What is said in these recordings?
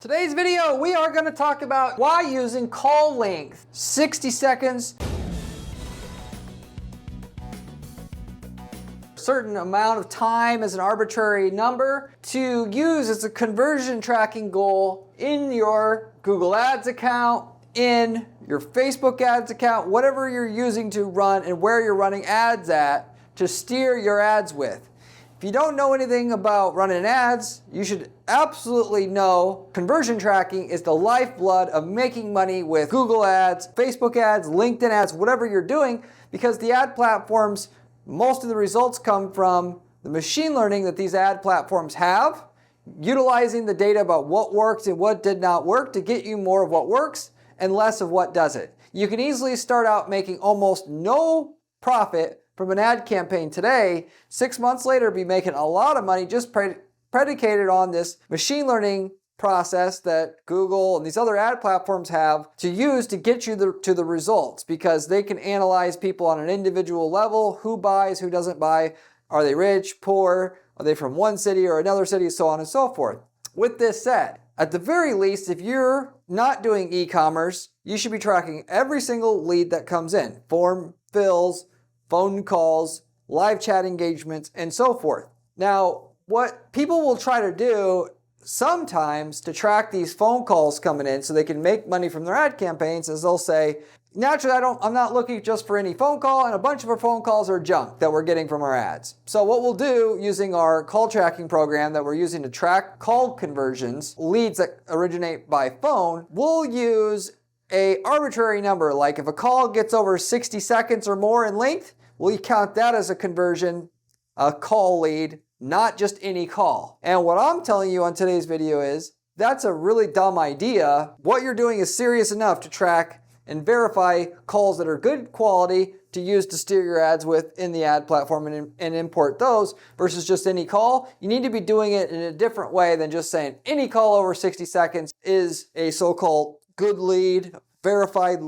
Today's video, we are going to talk about why using call length, 60 seconds, certain amount of time as an arbitrary number to use as a conversion tracking goal in your Google Ads account, in your Facebook ads account, whatever you're using to run and where you're running ads at to steer your ads with. If you don't know anything about running ads, you should absolutely know conversion tracking is the lifeblood of making money with Google ads, Facebook ads, LinkedIn ads, whatever you're doing, because the ad platforms, most of the results come from the machine learning that these ad platforms have, utilizing the data about what worked and what did not work to get you more of what works and less of what doesn't. You can easily start out making almost no profit from an ad campaign today, 6 months later be making a lot of money just predicated on this machine learning process that Google and these other ad platforms have to use to get you to the results, because they can analyze people on an individual level, who buys, who doesn't buy, are they rich, poor, are they from one city or another city, so on and so forth. With this said, at the very least, if you're not doing e-commerce, you should be tracking every single lead that comes in, form fills, phone calls, live chat engagements, and so forth. Now, what people will try to do sometimes to track these phone calls coming in so they can make money from their ad campaigns is they'll say, naturally, I'm not looking just for any phone call, and a bunch of our phone calls are junk that we're getting from our ads. So what we'll do using our call tracking program that we're using to track call conversions, leads that originate by phone, we'll use an arbitrary number. Like if a call gets over 60 seconds or more in length, we'll count that as a conversion, a call lead, not just any call. And what I'm telling you on today's video is that's a really dumb idea. What you're doing is serious enough to track and verify calls that are good quality to use to steer your ads with in the ad platform and import those versus just any call. You need to be doing it in a different way than just saying any call over 60 seconds is a so-called good lead, verified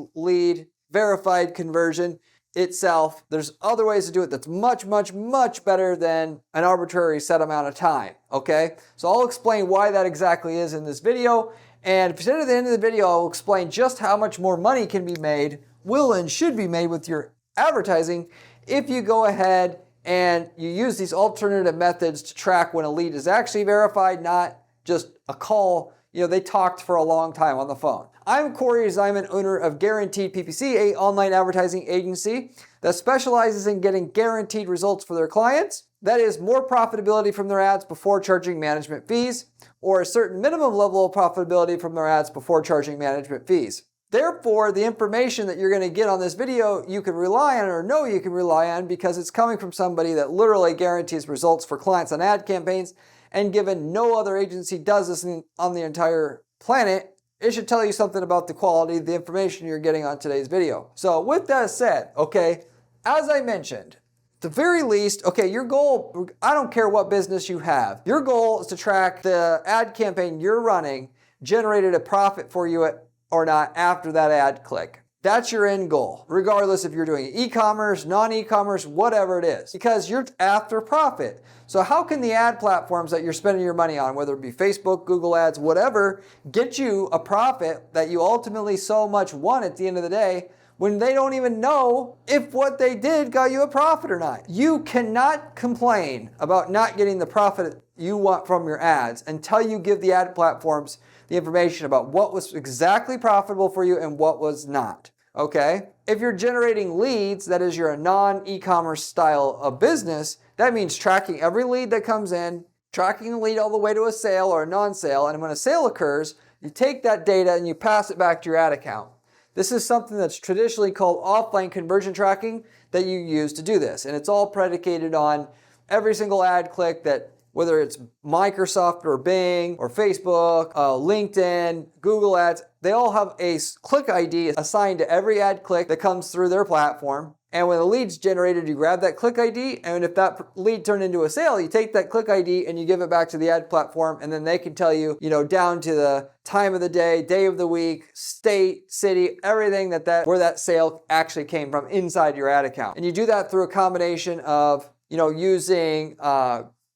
conversion itself. There's other ways to do it that's much, much, much better than an arbitrary set amount of time, okay? So I'll explain why that exactly is in this video. And if you stay to the end of the video, I'll explain just how much more money can be made, will and should be made with your advertising if you go ahead and you use these alternative methods to track when a lead is actually verified, not just a call. You know, they talked for a long time on the phone. I'm Corey Ziman, owner of Guaranteed PPC, an online advertising agency that specializes in getting guaranteed results for their clients. That is more profitability from their ads before charging management fees, or a certain minimum level of profitability from their ads before charging management fees. Therefore, the information that you're going to get on this video, you can rely on or know you can rely on because it's coming from somebody that literally guarantees results for clients on ad campaigns. And given no other agency does this on the entire planet, it should tell you something about the quality of the information you're getting on today's video. So with that said, okay, as I mentioned, at the very least, okay, your goal, I don't care what business you have, your goal is to track the ad campaign you're running generated a profit for you or not after that ad click. That's your end goal, regardless if you're doing e-commerce, non-e-commerce, whatever it is, because you're after profit. So how can the ad platforms that you're spending your money on, whether it be Facebook, Google ads, whatever, get you a profit that you ultimately so much want at the end of the day when they don't even know if what they did got you a profit or not? You cannot complain about not getting the profit you want from your ads until you give the ad platforms the information about what was exactly profitable for you and what was not, okay? If you're generating leads, that is you're a non-e-commerce style of business, that means tracking every lead that comes in, tracking the lead all the way to a sale or a non-sale, and when a sale occurs, you take that data and you pass it back to your ad account. This is something that's traditionally called offline conversion tracking that you use to do this, and it's all predicated on every single ad click that, whether it's Microsoft or Bing or Facebook, LinkedIn, Google ads, they all have a click ID assigned to every ad click that comes through their platform. And when the lead's generated, you grab that click ID, and if that lead turned into a sale, you take that click ID and you give it back to the ad platform, and then they can tell you, down to the time of the day of the week, state, city, everything where that sale actually came from inside your ad account. And you do that through a combination of, using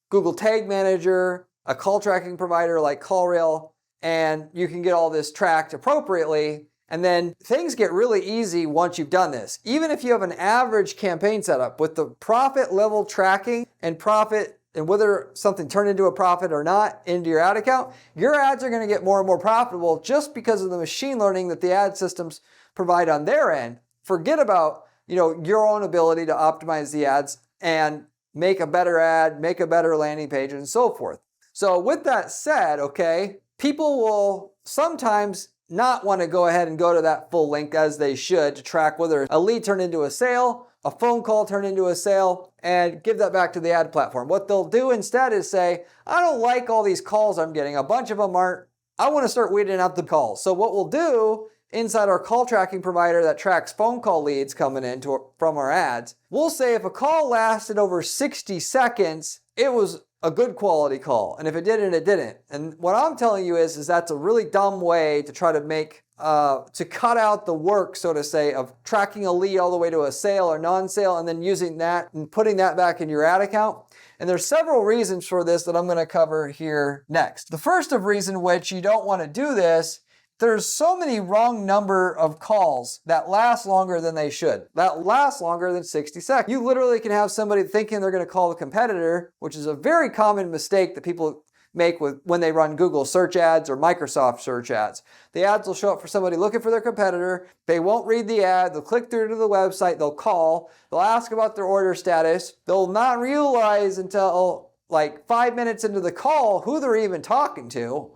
Google Tag Manager, a call tracking provider like CallRail, and you can get all this tracked appropriately. And then things get really easy once you've done this. Even if you have an average campaign setup with the profit level tracking and profit and whether something turned into a profit or not into your ad account, your ads are going to get more and more profitable just because of the machine learning that the ad systems provide on their end. Forget about, your own ability to optimize the ads and make a better ad, make a better landing page, and so forth. So with that said, okay, people will sometimes not want to go ahead and go to that full link as they should to track whether a lead turned into a sale, a phone call turned into a sale, and give that back to the ad platform. What they'll do instead is say, I don't like all these calls I'm getting. A bunch of them aren't. I want to start weeding out the calls. So what we'll do inside our call tracking provider that tracks phone call leads coming in from our ads, we'll say if a call lasted over 60 seconds, it was a good quality call. And if it didn't, it didn't. And what I'm telling you is that's a really dumb way to try to make, to cut out the work, so to say, of tracking a lead all the way to a sale or non-sale and then using that and putting that back in your ad account. And there's several reasons for this that I'm going to cover here next. The first of reason which you don't want to do this, there's so many wrong number of calls that last longer than they should, that last longer than 60 seconds. You literally can have somebody thinking they're going to call the competitor, which is a very common mistake that people make when they run Google search ads or Microsoft search ads. The ads will show up for somebody looking for their competitor. They won't read the ad. They'll click through to the website. They'll call. They'll ask about their order status. They'll not realize until like 5 minutes into the call who they're even talking to.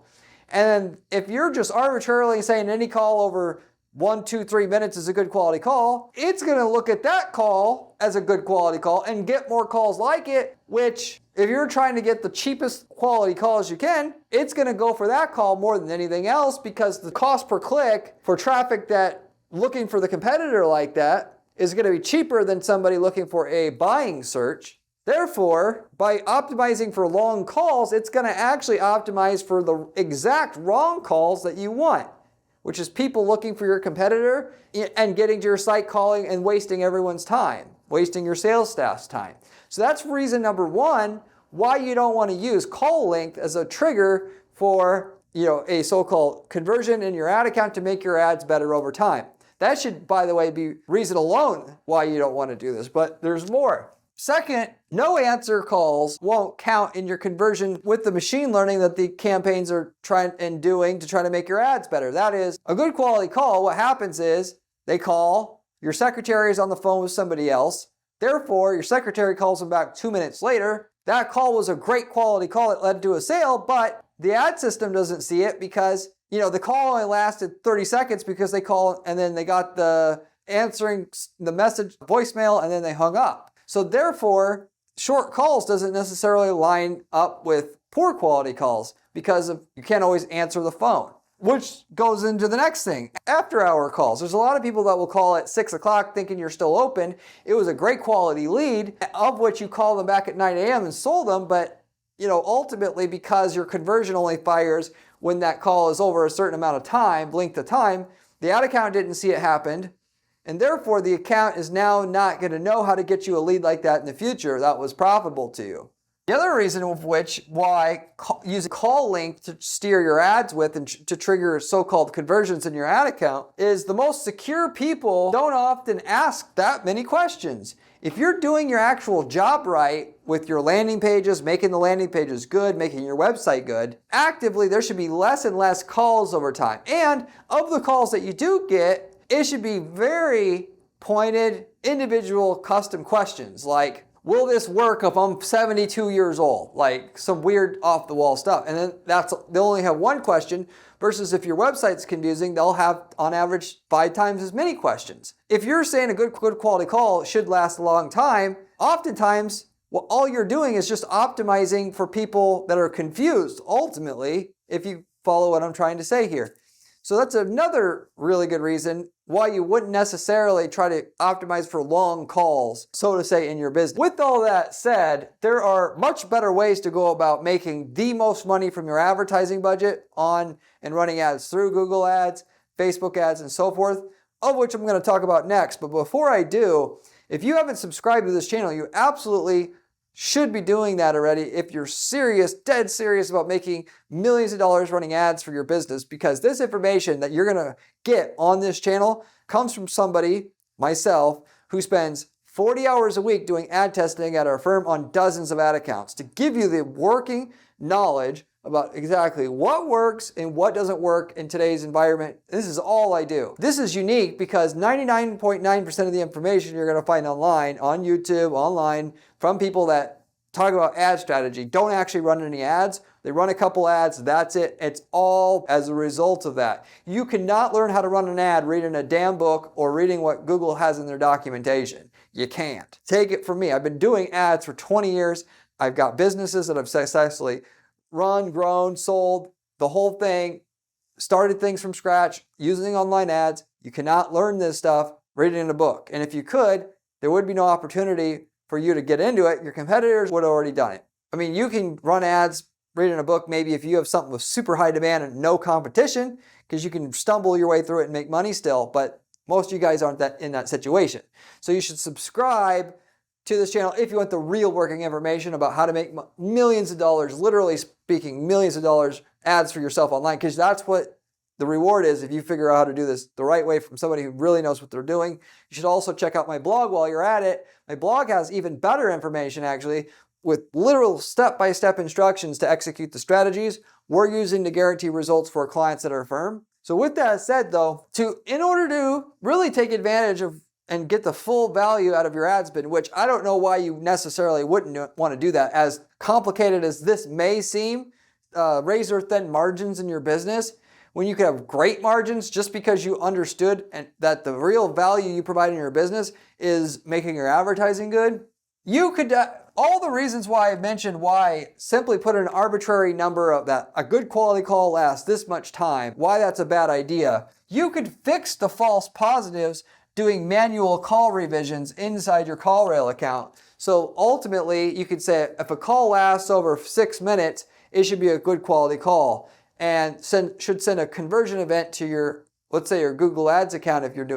And if you're just arbitrarily saying any call over 1, 2, 3 minutes is a good quality call, it's going to look at that call as a good quality call and get more calls like it, which if you're trying to get the cheapest quality call as you can, it's going to go for that call more than anything else because the cost per click for traffic that looking for the competitor like that is going to be cheaper than somebody looking for a buying search. Therefore, by optimizing for long calls, it's going to actually optimize for the exact wrong calls that you want, which is people looking for your competitor and getting to your site calling and wasting everyone's time, wasting your sales staff's time. So that's reason number one why you don't want to use call length as a trigger for a so-called conversion in your ad account to make your ads better over time. That should, by the way, be reason alone why you don't want to do this, but there's more. Second, no answer calls won't count in your conversion with the machine learning that the campaigns are trying and doing to try to make your ads better. That is, a good quality call, what happens is they call, your secretary is on the phone with somebody else, therefore your secretary calls them back 2 minutes later. That call was a great quality call that led to a sale, but the ad system doesn't see it because, the call only lasted 30 seconds because they called and then they got the answering the message voicemail and then they hung up. So therefore, short calls doesn't necessarily line up with poor quality calls because you can't always answer the phone, which goes into the next thing, after hour calls. There's a lot of people that will call at 6 o'clock thinking you're still open. It was a great quality lead of which you call them back at 9 a.m. and sold them, but ultimately because your conversion only fires when that call is over a certain amount of time, length of time, the ad account didn't see it happen. And therefore, the account is now not going to know how to get you a lead like that in the future that was profitable to you. The other reason of which why use a call link to steer your ads with and to trigger so-called conversions in your ad account is the most secure people don't often ask that many questions. If you're doing your actual job right with your landing pages, making the landing pages good, making your website good, actively there should be less and less calls over time. And of the calls that you do get, it should be very pointed, individual, custom questions like, will this work if I'm 72 years old? Like some weird off-the-wall stuff. And then they'll only have one question versus if your website's confusing, they'll have on average 5 times as many questions. If you're saying a good quality call should last a long time, oftentimes all you're doing is just optimizing for people that are confused, ultimately, if you follow what I'm trying to say here. So that's another really good reason why you wouldn't necessarily try to optimize for long calls, so to say, in your business. With all that said, there are much better ways to go about making the most money from your advertising budget on and running ads through Google Ads, Facebook ads, and so forth, of which I'm going to talk about next. But before I do, if you haven't subscribed to this channel, you absolutely should be doing that already if you're serious, dead serious about making millions of dollars running ads for your business, because this information that you're gonna get on this channel comes from somebody, myself, who spends 40 hours a week doing ad testing at our firm on dozens of ad accounts to give you the working knowledge about exactly what works and what doesn't work in today's environment. This is all I do. This is unique because 99.9% of the information you're going to find online, on YouTube, online, from people that talk about ad strategy don't actually run any ads. They run a couple ads, that's it. It's all as a result of that. You cannot learn how to run an ad reading a damn book or reading what Google has in their documentation. You can't. Take it from me. I've been doing ads for 20 years. I've got businesses that have successfully run, grown, sold, the whole thing, started things from scratch, using online ads. You cannot learn this stuff reading a book. And if you could, there would be no opportunity for you to get into it. Your competitors would have already done it. I mean, you can run ads reading a book maybe if you have something with super high demand and no competition, because you can stumble your way through it and make money still, but most of you guys aren't in that situation. So you should subscribe to this channel if you want the real working information about how to make millions of dollars, literally speaking, millions of dollars ads for yourself online, because that's what the reward is if you figure out how to do this the right way from somebody who really knows what they're doing. You should also check out my blog while you're at it. My blog has even better information actually, with literal step-by-step instructions to execute the strategies we're using to guarantee results for our clients at our firm. So with that said though, in order to really take advantage of and get the full value out of your ad spend, which I don't know why you necessarily wouldn't want to do that. As complicated as this may seem, razor thin margins in your business, when you could have great margins just because you understood and that the real value you provide in your business is making your advertising good. You could, all the reasons why I mentioned why simply put an arbitrary number of that a good quality call lasts this much time, why that's a bad idea. You could fix the false positives doing manual call revisions inside your CallRail account. So ultimately, you could say if a call lasts over 6 minutes, it should be a good quality call and should send a conversion event to your, let's say your Google Ads account if you're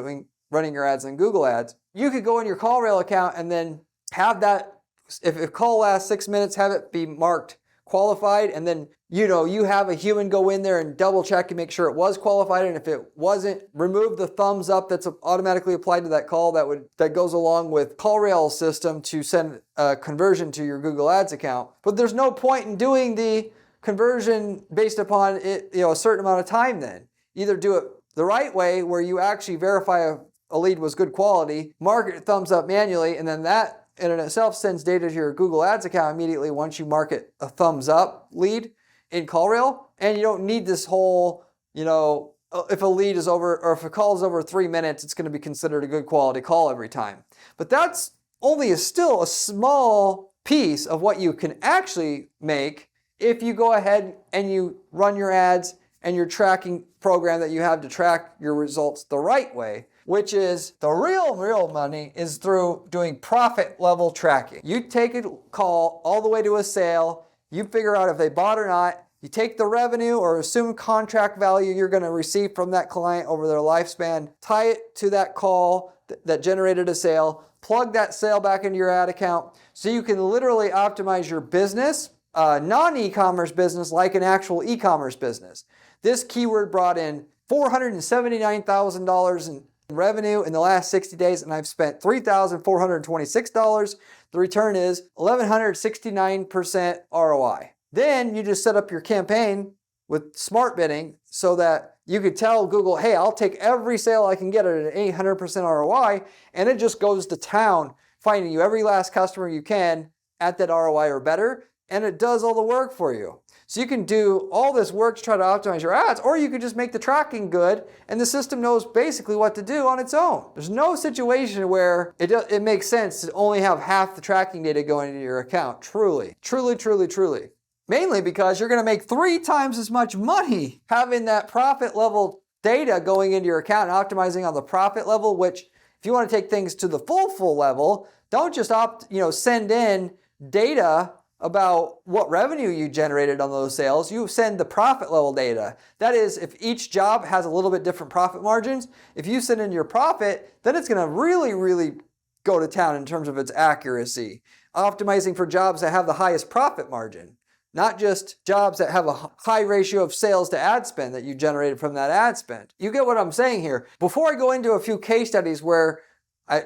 running your ads on Google Ads. You could go in your CallRail account and then have that, if a call lasts 6 minutes, have it be marked qualified, and then you have a human go in there and double check and make sure it was qualified, and if it wasn't, remove the thumbs up that's automatically applied to that call that goes along with CallRail system to send a conversion to your Google Ads account. But there's no point in doing the conversion based upon it, a certain amount of time then. Either do it the right way where you actually verify a lead was good quality, mark it thumbs up manually, and then that in itself sends data to your Google Ads account immediately once you mark it a thumbs up lead in CallRail. And you don't need this whole, if a lead is over, or if a call is over 3 minutes, it's going to be considered a good quality call every time. But that's only still a small piece of what you can actually make if you go ahead and you run your ads and your tracking program that you have to track your results the right way, which is the real money is through doing profit level tracking. You take a call all the way to a sale, you figure out if they bought or not, you take the revenue or assumed contract value you're going to receive from that client over their lifespan, tie it to that call that generated a sale, plug that sale back into your ad account so you can literally optimize your business, non-e-commerce business like an actual e-commerce business. This keyword brought in $479,000 in revenue in the last 60 days, and I've spent $3,426. The return is 1,169% ROI. Then you just set up your campaign with smart bidding so that you could tell Google, hey, I'll take every sale I can get at an 800% ROI, and it just goes to town finding you every last customer you can at that ROI or better, and it does all the work for you. So you can do all this work to try to optimize your ads, or you could just make the tracking good and the system knows basically what to do on its own. There's no situation where it makes sense to only have half the tracking data going into your account. Truly. Mainly because you're going to make 3 times as much money having that profit level data going into your account and optimizing on the profit level, which if you want to take things to the full level, don't just send in data about what revenue you generated on those sales. You send the profit level data. That is, if each job has a little bit different profit margins, if you send in your profit, then it's going to really go to town in terms of its accuracy. optimizing for jobs that have the highest profit margin, not just jobs that have a high ratio of sales to ad spend that you generated from that ad spend. You get what I'm saying here. Before I go into a few case studies where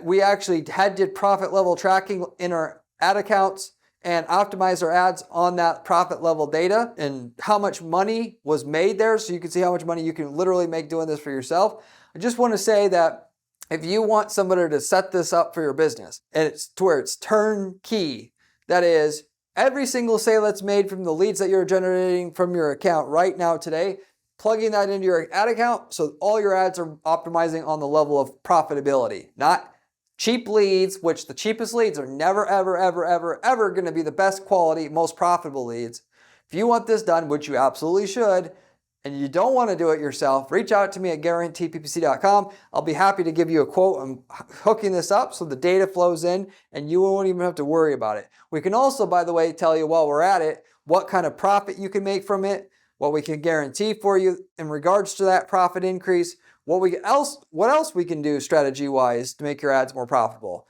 we actually did profit level tracking in our ad accounts and optimize our ads on that profit level data and how much money was made there, so you can see how much money you can literally make doing this for yourself. I just want to say that if you want somebody to set this up for your business, and it's to where it's turnkey, that is, every single sale that's made from the leads that you're generating from your account right now today, plugging that into your ad account so all your ads are optimizing on the level of profitability, not cheap leads, which the cheapest leads are never, ever, ever, ever, ever going to be the best quality, most profitable leads. If you want this done, which you absolutely should, and you don't want to do it yourself, reach out to me at guaranteedppc.com. I'll be happy to give you a quote. I'm hooking this up so the data flows in and you won't even have to worry about it. We can also, by the way, tell you while we're at it, what kind of profit you can make from it, what we can guarantee for you in regards to that profit increase, what else we can do strategy-wise to make your ads more profitable.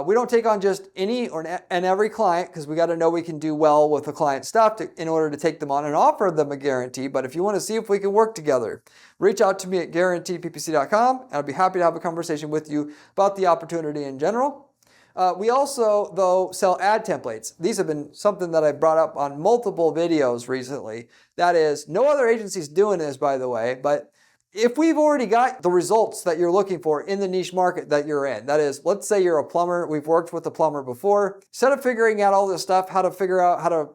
We don't take on just any and every client because we got to know we can do well with the client stuff in order to take them on and offer them a guarantee. But if you want to see if we can work together, reach out to me at guaranteedppc.com and I'll be happy to have a conversation with you about the opportunity in general. We also, though, sell ad templates. These have been something that I've brought up on multiple videos recently. That is, no other agency's doing this, by the way, but if we've already got the results that you're looking for in the niche market that you're in, that is, let's say you're a plumber, we've worked with a plumber before, instead of figuring out all this stuff, how to figure out how to,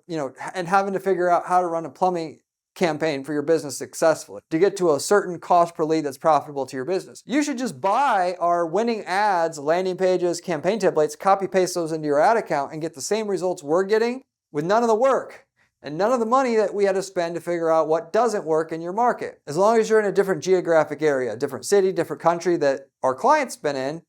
and having to figure out how to run a plumbing campaign for your business successfully to get to a certain cost per lead that's profitable to your business. You should just buy our winning ads, landing pages, campaign templates, copy paste those into your ad account and get the same results we're getting with none of the work and none of the money that we had to spend to figure out what doesn't work in your market. As long as you're in a different geographic area, different city, different country that our client's been in,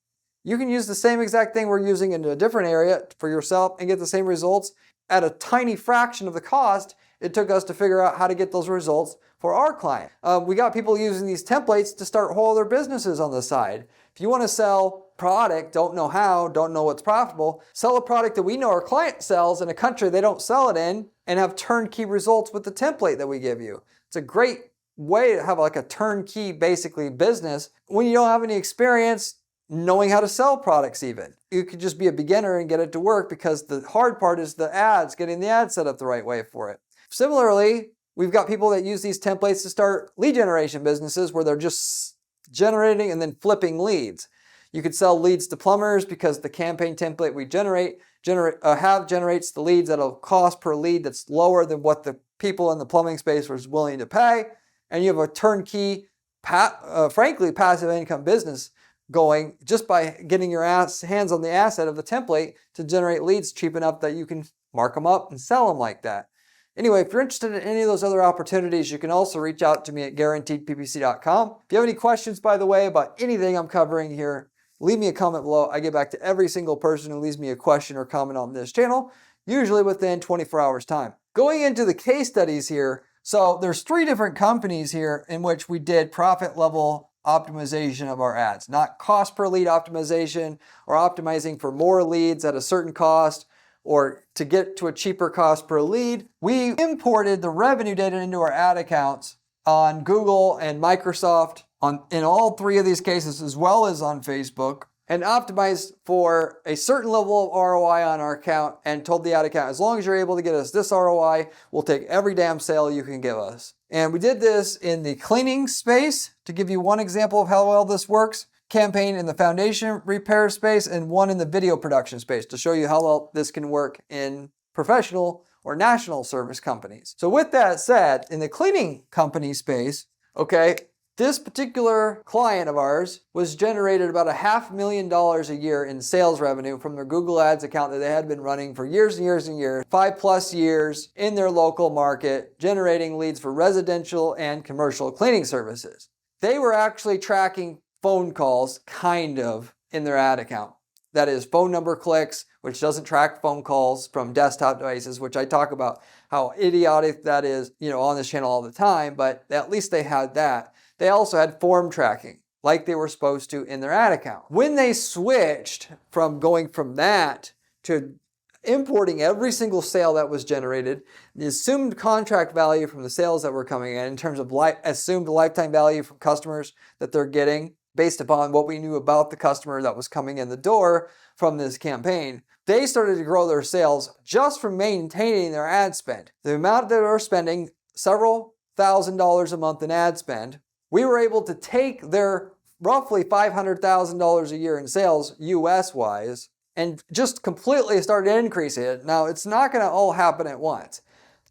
you can use the same exact thing we're using in a different area for yourself and get the same results at a tiny fraction of the cost it took us to figure out how to get those results for our client. We got people using these templates to start whole other businesses on the side. If you want to sell product, don't know how, don't know what's profitable, sell a product that we know our client sells in a country they don't sell it in and have turnkey results with the template that we give you. It's a great way to have like a turnkey basically business when you don't have any experience knowing how to sell products even. You could just be a beginner and get it to work because the hard part is the ads, getting the ad set up the right way for it. Similarly, we've got people that use these templates to start lead generation businesses where they're just generating and then flipping leads. You could sell leads to plumbers because the campaign template we generates the leads at a cost per lead that's lower than what the people in the plumbing space was willing to pay. And you have a turnkey, frankly, passive income business going just by getting your hands on the asset of the template to generate leads cheap enough that you can mark them up and sell them like that. Anyway, if you're interested in any of those other opportunities, you can also reach out to me at guaranteedppc.com. If you have any questions, by the way, about anything I'm covering here, leave me a comment below. I get back to every single person who leaves me a question or comment on this channel, usually within 24 hours time. Going into the case studies here, so there's 3 different companies here in which we did profit level optimization of our ads, not cost per lead optimization or optimizing for more leads at a certain cost or to get to a cheaper cost per lead. We imported the revenue data into our ad accounts on Google and Microsoft in all 3 of these cases, as well as on Facebook, and optimized for a certain level of ROI on our account and told the ad account, as long as you're able to get us this ROI, we'll take every damn sale you can give us. And we did this in the cleaning space to give you one example of how well this works, campaign in the foundation repair space, and one in the video production space to show you how well this can work in professional or national service companies. So with that said, in the cleaning company space, okay, this particular client of ours was generated about $500,000 a year in sales revenue from their Google Ads account that they had been running for years and years and years, 5+ years in their local market, generating leads for residential and commercial cleaning services. They were actually tracking phone calls, kind of, in their ad account. That is phone number clicks, which doesn't track phone calls from desktop devices, which I talk about how idiotic that is, on this channel all the time, but at least they had that. They also had form tracking, like they were supposed to in their ad account. When they switched from going from that to importing every single sale that was generated, the assumed contract value from the sales that were coming in terms of assumed lifetime value from customers that they're getting based upon what we knew about the customer that was coming in the door from this campaign. They started to grow their sales just from maintaining their ad spend. The amount that they're spending, several $1,000s a month in ad spend, we were able to take their roughly $500,000 a year in sales US wise and just completely start increasing it. Now, it's not going to all happen at once.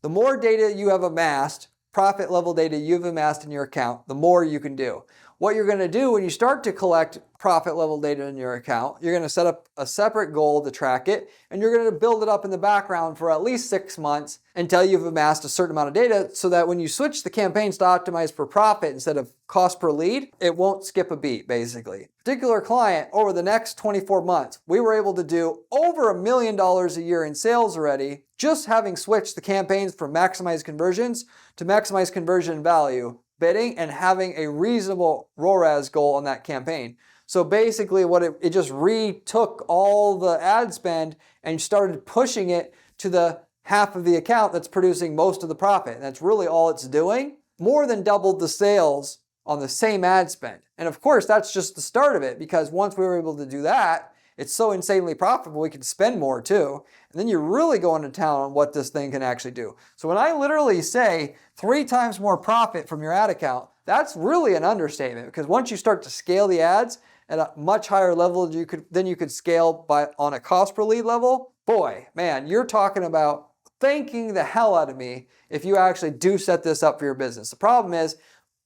The more data you have amassed, profit level data you've amassed in your account, the more you can do. What you're going to do when you start to collect profit level data in your account, you're going to set up a separate goal to track it, and you're going to build it up in the background for at least 6 months until you've amassed a certain amount of data so that when you switch the campaigns to optimize for profit instead of cost per lead, it won't skip a beat, basically. Particular client, over the next 24 months, we were able to do over $1 million a year in sales already, just having switched the campaigns from maximize conversions to maximize conversion value bidding and having a reasonable ROAS goal on that campaign. So basically what it just retook all the ad spend and started pushing it to the half of the account that's producing most of the profit. And that's really all it's doing. More than doubled the sales on the same ad spend. And of course, that's just the start of it, because once we were able to do that, it's so insanely profitable, we can spend more too. And then you're really going to town on what this thing can actually do. So when I literally say 3 times more profit from your ad account, that's really an understatement, because once you start to scale the ads at a much higher level than you could scale on a cost per lead level, boy, man, you're talking about thanking the hell out of me if you actually do set this up for your business. The problem is,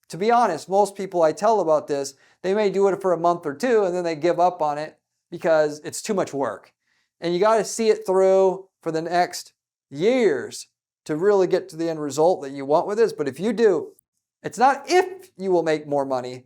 to be honest, most people I tell about this, they may do it for a month or two and then they give up on it because it's too much work. And you got to see it through for the next years to really get to the end result that you want with this. But if you do, it's not if you will make more money,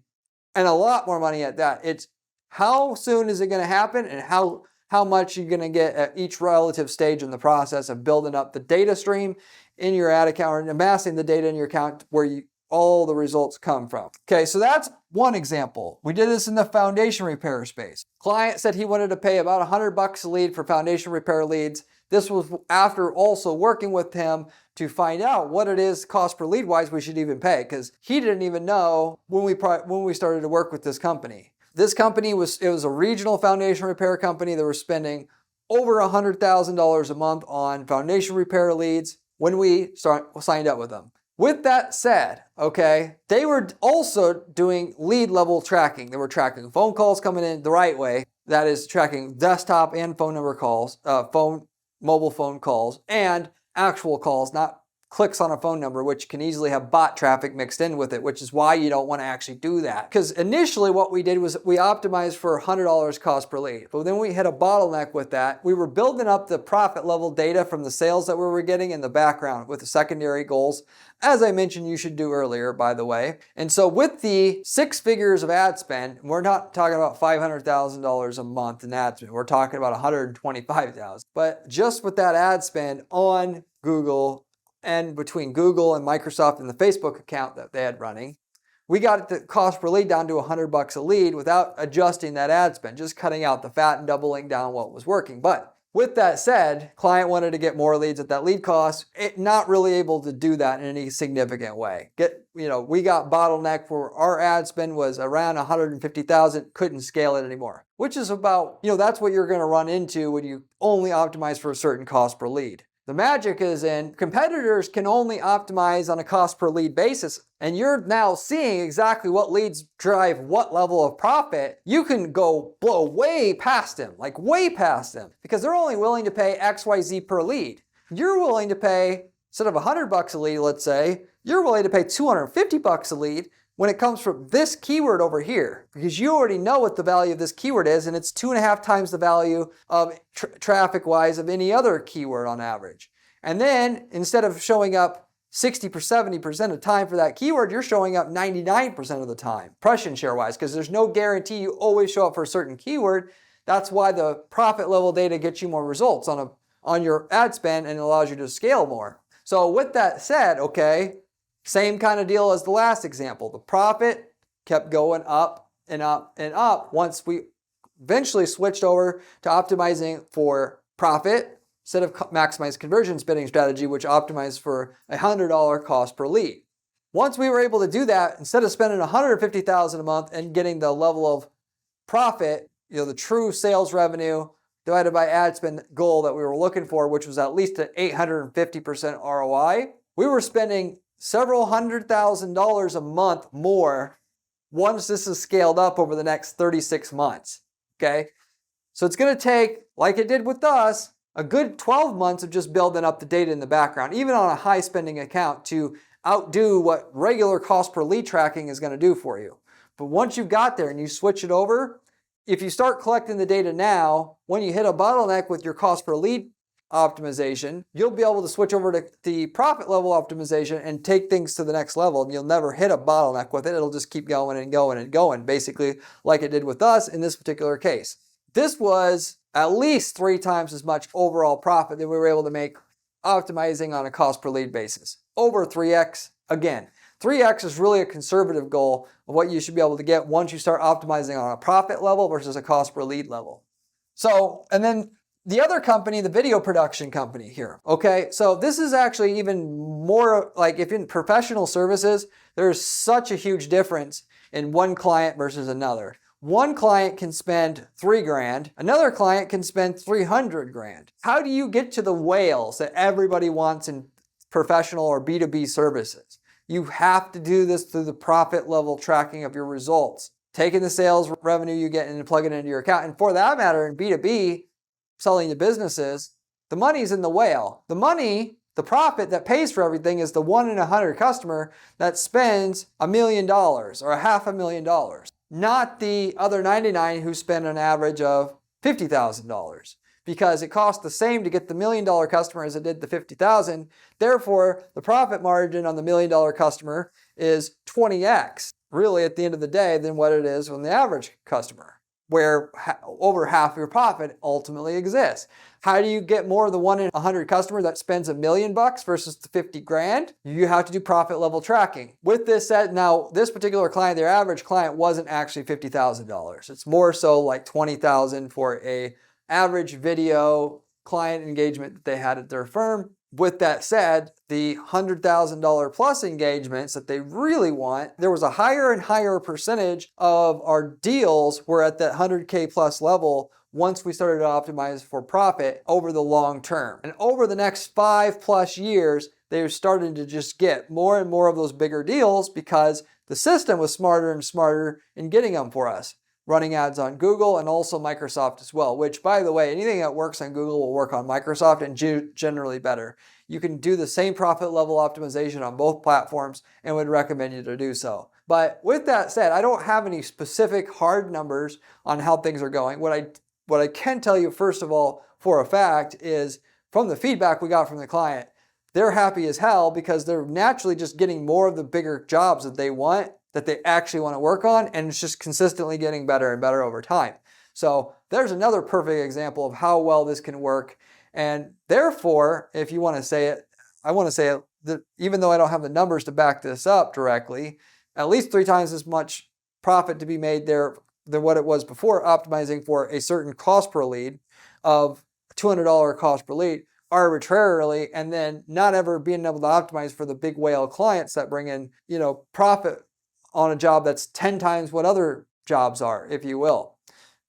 and a lot more money at that. It's how soon is it going to happen, and how much you're going to get at each relative stage in the process of building up the data stream in your ad account and amassing the data in your account where all the results come from. Okay, so that's one example. We did this in the foundation repair space. Client said he wanted to pay about $100 a lead for foundation repair leads. This was after also working with him to find out what it is cost per lead wise we should even pay, because he didn't even know when we started to work with this company. This company was a regional foundation repair company that were spending over $100,000 a month on foundation repair leads when we signed up with them. With that said, okay, they were also doing lead level tracking. They were tracking phone calls coming in the right way. That is tracking desktop and phone number calls, mobile phone calls, and actual calls, not clicks on a phone number, which can easily have bot traffic mixed in with it, which is why you don't want to actually do that. Because initially what we did was we optimized for $100 cost per lead, but then we hit a bottleneck with that. We were building up the profit level data from the sales that we were getting in the background with the secondary goals, as I mentioned you should do earlier, by the way. And so with the 6 figures of ad spend, we're not talking about $500,000 a month in ad spend, we're talking about $125,000. But just with that ad spend on Google, and between Google and Microsoft and the Facebook account that they had running, we got the cost per lead down to $100 a lead without adjusting that ad spend, just cutting out the fat and doubling down what was working. But with that said, client wanted to get more leads at that lead cost. Not really able to do that in any significant way. We got bottlenecked where our ad spend was around $150,000, couldn't scale it anymore. Which is about, that's what you're going to run into when you only optimize for a certain cost per lead. The magic is in competitors can only optimize on a cost per lead basis, and you're now seeing exactly what leads drive what level of profit. You can blow way past them, because they're only willing to pay XYZ per lead. You're willing to pay, instead of $100 a lead, let's say, you're willing to pay $250 a lead when it comes from this keyword over here, because you already know what the value of this keyword is, and it's 2.5 times the value of traffic-wise of any other keyword on average. And then instead of showing up 60% or 70% of the time for that keyword, you're showing up 99% of the time, impression share-wise, because there's no guarantee you always show up for a certain keyword. That's why the profit level data gets you more results on your ad spend and allows you to scale more. So with that said, okay, same kind of deal as the last example. The profit kept going up and up and up once we eventually switched over to optimizing for profit instead of maximize conversion spending strategy, which optimized for a $100 cost per lead. Once we were able to do that, instead of spending $150,000 a month and getting the level of profit, the true sales revenue divided by ad spend goal that we were looking for, which was at least an 850% ROI, we were spending several $100,000 a month more once this is scaled up over the next 36 months, okay? So it's gonna take, like it did with us, a good 12 months of just building up the data in the background, even on a high spending account, to outdo what regular cost per lead tracking is gonna do for you. But once you got there and you switch it over, if you start collecting the data now, when you hit a bottleneck with your cost per lead optimization, you'll be able to switch over to the profit level optimization and take things to the next level, and you'll never hit a bottleneck with it. It'll just keep going and going and going, basically like it did with us in this particular case. This was at least 3 times as much overall profit that we were able to make optimizing on a cost per lead basis. Over 3x. Again, 3x is really a conservative goal of what you should be able to get once you start optimizing on a profit level versus a cost per lead level. So, and then the other company, the video production company here, okay? So this is actually even more like, if in professional services, there's such a huge difference in one client versus another. One client can spend $3,000, another client can spend $300,000. How do you get to the whales that everybody wants in professional or B2B services? You have to do this through the profit level tracking of your results. Taking the sales revenue you get and plugging it into your account. And for that matter, in B2B, selling to businesses, the money's in the whale. The money, the profit that pays for everything is the 1 in 100 customer that spends $1 million or $500,000. Not the other 99 who spend an average of $50,000, because it costs the same to get the $1 million customer as it did the 50,000. Therefore, the profit margin on the $1 million customer is 20x, really at the end of the day, than what it is on the average customer, where over half your profit ultimately exists. How do you get more of the 1 in 100 customer that spends $1 million versus the 50 grand? You have to do profit level tracking. With this said, now this particular client, their average client wasn't actually $50,000. It's more so like $20,000 for a average video client engagement that they had at their firm. With that said, the $100,000 plus engagements that they really want, there was a higher and higher percentage of our deals were at that 100K plus level once we started to optimize for profit over the long term. And over the next 5+ years, they started to just get more and more of those bigger deals because the system was smarter and smarter in getting them for us. Running ads on Google and also Microsoft as well, which, by the way, anything that works on Google will work on Microsoft, and generally better. You can do the same profit level optimization on both platforms and would recommend you to do so. But with that said, I don't have any specific hard numbers on how things are going. What I can tell you, first of all, for a fact, is from the feedback we got from the client, they're happy as hell because they're naturally just getting more of the bigger jobs that they want, that they actually want to work on, and it's just consistently getting better and better over time. So there's another perfect example of how well this can work. And therefore, if you want to say it, I want to say it, that even though I don't have the numbers to back this up directly, at least 3 times as much profit to be made there than what it was before, optimizing for a certain cost per lead of $200 cost per lead arbitrarily, and then not ever being able to optimize for the big whale clients that bring in, profit on a job that's 10 times what other jobs are, if you will.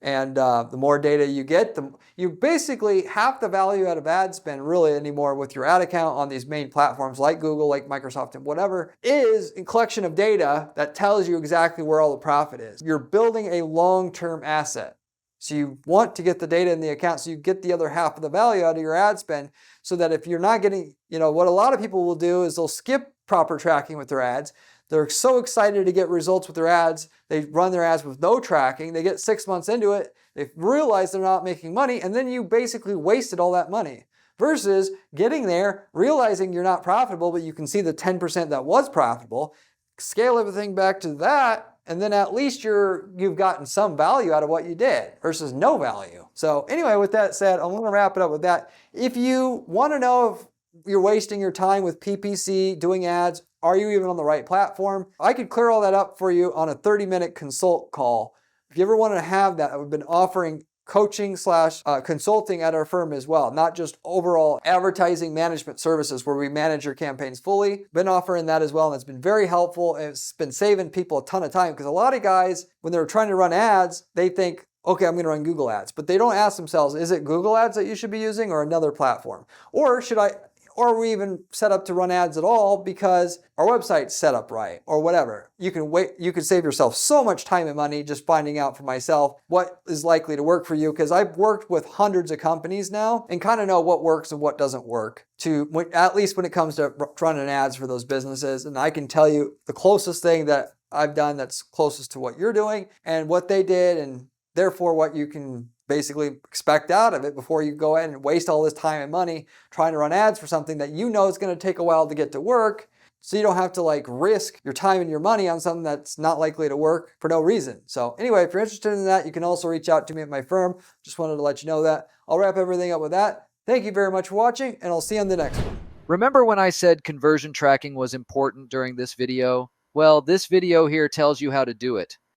And the more data you get, you basically, half the value out of ad spend really anymore with your ad account on these main platforms like Google, like Microsoft, and whatever, is a collection of data that tells you exactly where all the profit is. You're building a long-term asset. So you want to get the data in the account so you get the other half of the value out of your ad spend, so that if you're not getting, what a lot of people will do is they'll skip proper tracking with their ads. They're so excited to get results with their ads. They run their ads with no tracking. They get 6 months into it. They realize they're not making money, and then you basically wasted all that money. Versus getting there, realizing you're not profitable, but you can see the 10% that was profitable, scale everything back to that, and then at least you've gotten some value out of what you did versus no value. So anyway, with that said, I'm going to wrap it up with that. If you want to know if you're wasting your time with PPC, doing ads, are you even on the right platform? I could clear all that up for you on a 30-minute consult call. If you ever wanted to have that, I've been offering coaching slash consulting at our firm as well, not just overall advertising management services where we manage your campaigns fully. Been offering that as well, and it's been very helpful. It's been saving people a ton of time because a lot of guys, when they're trying to run ads, they think, okay, I'm going to run Google ads, but they don't ask themselves, is it Google ads that you should be using or another platform? Or are we even set up to run ads at all because our website's set up right or whatever? You can save yourself so much time and money just finding out for myself what is likely to work for you, because I've worked with hundreds of companies now and kind of know what works and what doesn't work, at least when it comes to running ads for those businesses. And I can tell you the closest thing that I've done that's closest to what you're doing and what they did, and therefore what you can basically expect out of it before you go ahead and waste all this time and money trying to run ads for something that you know is going to take a while to get to work. So you don't have to risk your time and your money on something that's not likely to work for no reason. So anyway, if you're interested in that, you can also reach out to me at my firm. Just wanted to let you know that. I'll wrap everything up with that. Thank you very much for watching, and I'll see you on the next one. Remember when I said conversion tracking was important during this video? Well, this video here tells you how to do it.